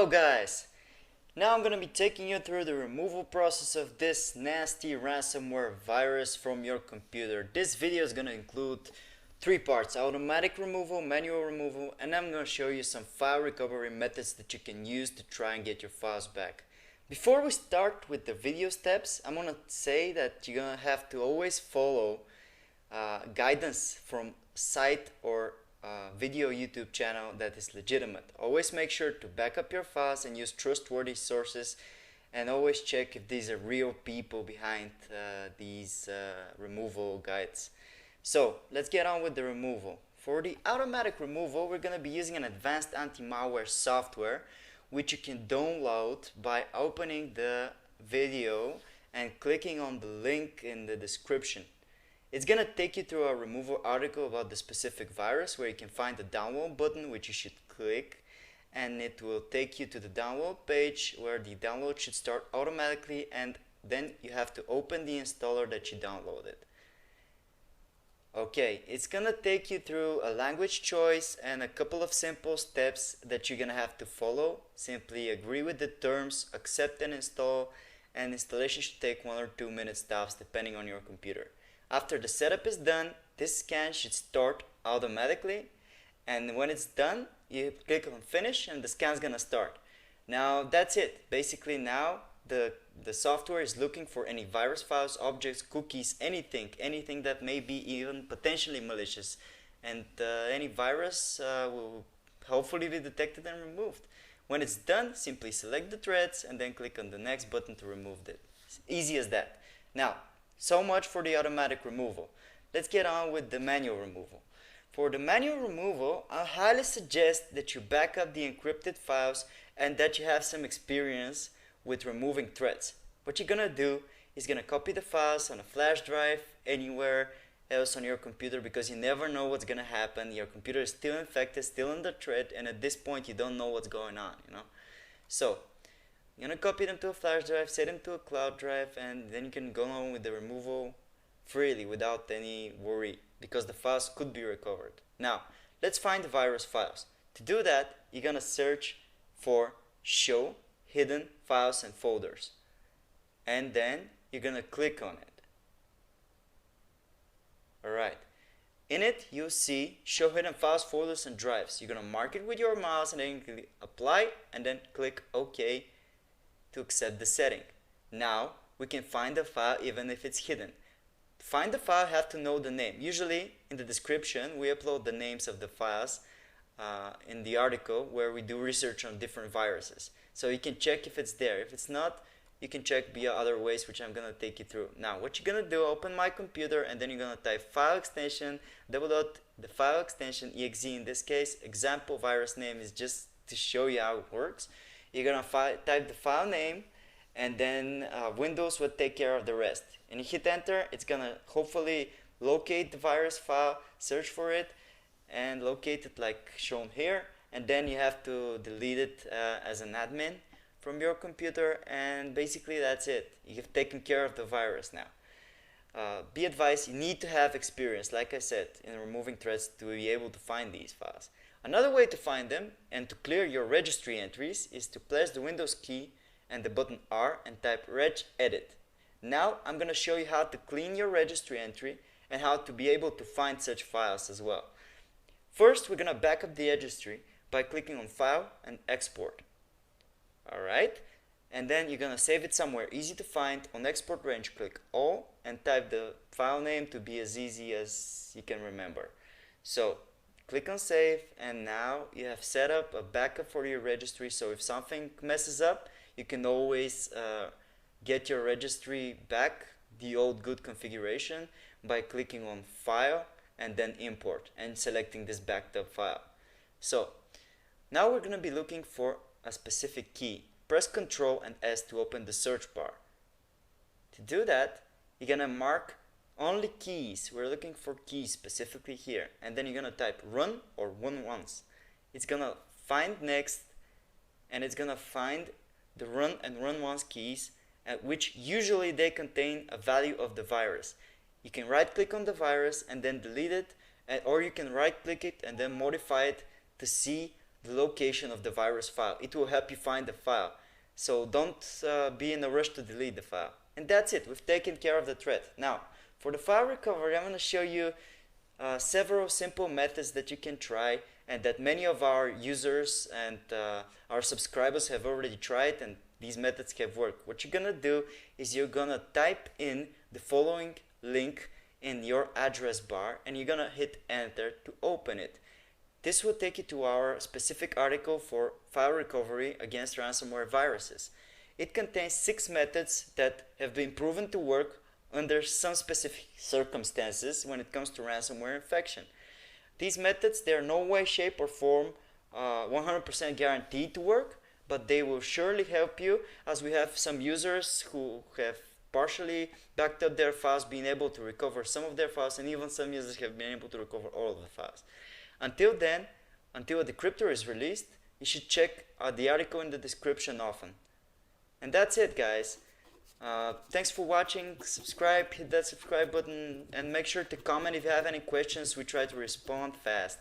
Hello guys! Now I'm gonna be taking you through the removal process of this nasty ransomware virus from your computer. This video is gonna include three parts: automatic removal, manual removal, and I'm gonna show you some file recovery methods that you can use to try and get your files back. Before we start with the video steps, I'm gonna say that you're gonna have to always follow guidance from site or video YouTube channel that is legitimate. Always make sure to back up your files and use trustworthy sources, and always check if these are real people behind these removal guides. So let's get on with the removal. For the automatic removal, we're going to be using an advanced anti-malware software which you can download by opening the video and clicking on the link in the description. It's going to take you through a removal article about the specific virus, where you can find the download button, which you should click, and it will take you to the download page where the download should start automatically, and then you have to open the installer that you downloaded. Okay, it's going to take you through a language choice and a couple of simple steps that you're going to have to follow. Simply agree with the terms, accept and install, and installation should take 1 or 2 minutes tops depending on your computer. After the setup is done, this scan should start automatically, and when it's done, you click on finish and the scan is gonna start. Now that's it. Basically now the software is looking for any virus files, objects, cookies, anything that may be even potentially malicious, and any virus will hopefully be detected and removed. When it's done, simply select the threads and then click on the next button to remove it. It's easy as that. Now, so much for the automatic removal. Let's get on with the manual removal. For the manual removal, I highly suggest that you back up the encrypted files and that you have some experience with removing threads. What you're gonna do is gonna copy the files on a flash drive anywhere else on your computer, because you never know what's gonna happen. Your computer is still infected, still under threat, and at this point you don't know what's going on, So you're going to copy them to a flash drive, set them to a cloud drive, and then you can go on with the removal freely without any worry, because the files could be recovered. Now, let's find the virus files. To do that, you're going to search for Show Hidden Files and Folders. And then you're going to click on it. Alright. In it, you'll see Show Hidden Files, Folders, and Drives. You're going to mark it with your mouse and then you click Apply and then click OK to accept the setting. Now we can find the file even if it's hidden. To find the file, you have to know the name. Usually in the description we upload the names of the files in the article where we do research on different viruses. So you can check if it's there. If it's not, you can check via other ways, which I'm going to take you through. Now what you're going to do, open my computer and then you're going to type file extension, the file extension exe. In this case, example virus name is just to show you how it works. You're going to type the file name, and then Windows will take care of the rest. And you hit enter, it's going to hopefully locate the virus file, search for it, and locate it like shown here. And then you have to delete it as an admin from your computer, and basically that's it. You've taken care of the virus now. Be advised, you need to have experience, like I said, in removing threads to be able to find these files. Another way to find them and to clear your registry entries is to press the Windows key and the button R and type regedit. Now I'm going to show you how to clean your registry entry and how to be able to find such files as well. First, we're going to back up the registry by clicking on File and Export. Alright, and then you're going to save it somewhere easy to find. On Export range, click All and type the file name to be as easy as you can remember. So click on Save, and now you have set up a backup for your registry, so if something messes up, you can always get your registry back, the old good configuration, by clicking on File and then Import and selecting this backed up file. So now we're going to be looking for a specific key. Press Ctrl and S to open the search bar. To do that, you're going to mark only keys. We're looking for keys specifically here, and then you're going to type run or run once. It's going to find next, and it's going to find the run and run once keys, which usually they contain a value of the virus. You can right click on the virus and then delete it, or you can right click it and then modify it to see the location of the virus file. It will help you find the file. So don't be in a rush to delete the file. And that's it. We've taken care of the threat. Now, for the file recovery, I'm going to show you several simple methods that you can try and that many of our users and our subscribers have already tried, and these methods have worked. What you're going to do is you're going to type in the following link in your address bar and you're going to hit enter to open it. This will take you to our specific article for file recovery against ransomware viruses. It contains 6 methods that have been proven to work under some specific circumstances when it comes to ransomware infection. These methods, they are no way, shape, or form 100% guaranteed to work, but they will surely help you, as we have some users who have partially backed up their files, being able to recover some of their files, and even some users have been able to recover all of the files. Until then, until a decryptor is released, you should check the article in the description often. And that's it, guys. Thanks for watching. Subscribe, hit that subscribe button, and make sure to comment if you have any questions. We try to respond fast.